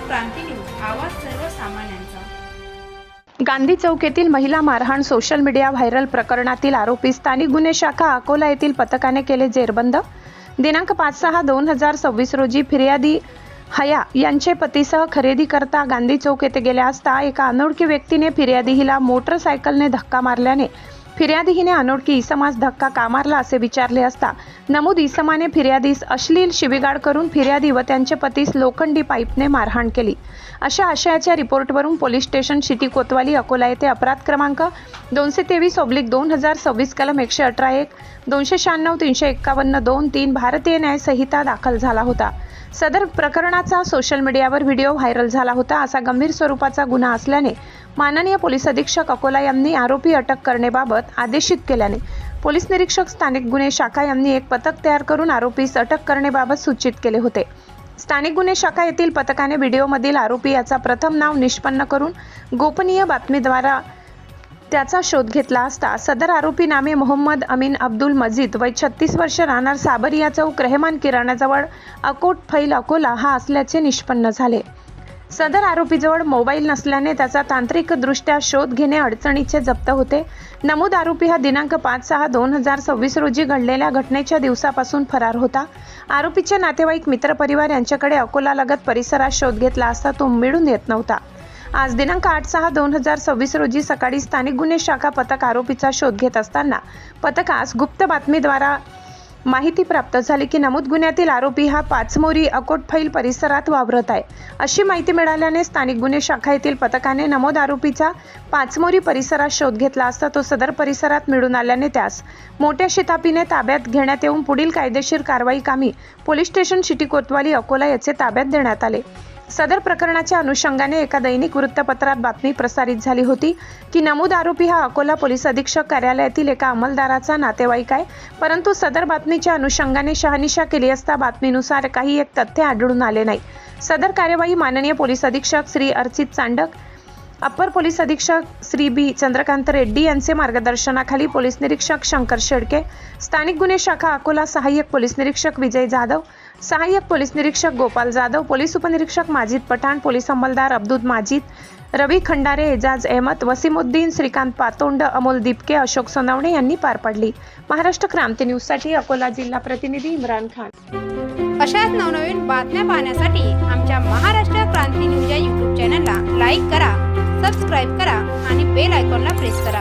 क्रांती news, आवाज सर्वसामान्यांचा। गांधी चौक येथील महिला मारहाण सोशल मीडिया व्हायरल प्रकरणातील आरोपी स्थानिक गुन्हे शाखा अकोला येथील पथकाने केले जेरबंद। दिनांक 5/6/2026 रोजी फिर्यादी हया यांचे पतीसह खरेदी करता गांधी चौक येथे गेल्या असता एका अनोळखी व्यक्तीने फिर्यादी हिला मोटरसायकलने धक्का मारल्याने फिर्यादी हिने अनोळखी इसमास धक्का का मारला असे विचारले असता नमूद इसमाने फिर्यादीस अश्लील शिवीगाळ करून फिर्यादी व त्यांचे पतीस लोखंडी पाईपने मारहाण केली। अशा आशयाच्या रिपोर्टवरून पोलीस स्टेशन सिटी कोतवाली अकोला येथे अपराध क्रमांक 223/2026 कलम 118(1), 296/351(2)(3) भारतीय न्याय संहिता दाखल झाला होता। सदर प्रकरणाचा सोशल मीडियावर व्हिडिओ व्हायरल झाला होता। असा गंभीर स्वरूपाचा गुन्हा असल्याने माननीय पोलीस अधीक्षक अकोला यांनी आरोपी अटक करण्याबाबत आदेशित केल्याने पोलीस निरीक्षक स्थानिक गुन्हे शाखा यांनी एक पथक तयार करून आरोपीस अटक करण्याबाबत सूचित केले होते। स्थानिक गुन्हे शाखा येथील पथकाने व्हिडिओमधील आरोपी याचा प्रथम नाव निष्पन्न करून गोपनीय बातमीद्वारे त्याचा शोध घेतला असता सदर आरोपी नामे मोहम्मद अमीन अब्दुल मजीद वय 36 वर्ष, राहणार साबरिया चौक, रहमान किराणाजवळ, अकोट फैल अकोला हा असल्याचे निष्पन्न झाले। सदर आरोपीजवळ मोबाईल नसल्याने त्याचा तांत्रिकदृष्ट्या शोध घेणे अडचणीचे जप्त होते। नमूद आरोपी हा दिनांक 5/6/2026 रोजी घडलेल्या घटनेच्या दिवसापासून फरार होता। आरोपीचे नातेवाईक, मित्रपरिवार यांच्याकडे अकोला लगत परिसरात शोध घेतला असता तो मिळून येत नव्हता। आज दिनांक 8/6/2026 रोजी सकाळी स्थानिक गुन्हे शाखा पथक आरोपीचा शोध घेत असताना पथकास गुप्त बातमीद्वारे माहिती प्राप्त झाली की नमूद गुन्ह्यातील आरोपी हा पाचमोरी अकोटफैल परिसरात वावरत आहे। अशी माहिती मिळाल्याने स्थानिक गुन्हे शाखा येथील पथकाने नमूद आरोपीचा पाचमोरी परिसरात शोध घेतला असता तो सदर परिसरात मिळून आल्याने त्यास मोठ्या शिताफीने ताब्यात घेण्यात येऊन पुढील कायदेशीर कारवाई कामी पोलीस स्टेशन सिटी कोतवाली अकोला येथे ताब्यात देण्यात आले। सदर प्रकरणाच्या अनुषंगाने एका दैनिक वृत्तपत्रात बातमी प्रसारित झाली होती की नमूद आरोपी हा अकोला पोलीस अधीक्षक कार्यालयातील एका अंमलदाराचा नातेवाईक आहे, परंतु सदर बातमीच्या अनुषंगाने शहानिशा केली असता बातमीनुसार काही एक तथ्य आढळून आले नाही। सदर कार्यवाही माननीय पोलीस अधीक्षक श्री अर्चित चांडक, अप्पर पोलीस अधीक्षक श्री बी चंद्रकांत रेड्डी यांचे मार्गदर्शनाखाली पोलीस निरीक्षक शंकर शेडके, स्थानिक गुन्हे शाखा अकोला सहाय्यक पोलीस निरीक्षक विजय जाधव, सहाय्यक पोलीस निरीक्षक गोपाल जाधव, पोलीस उपनिरीक्षक माजिद पठाण, पोलीस अंमलदार अब्दुल माजिद, रवी खंडारे, एजाज अहमद, वसीमुद्दीन, श्रीकांत पातोंड, अमोल दीपके, अशोक सोनवणे यांनी पार पाडली। महाराष्ट्र क्रांती न्यूजसाठी अकोला जिल्हा प्रतिनिधी इम्रान खान। अशाच नवनवीन बातम्या पाहण्यासाठी आमच्या महाराष्ट्र क्रांती न्यूज या YouTube चॅनलला लाईक करा, सबस्क्राईब करा आणि बेल आयकॉनला प्रेस करा।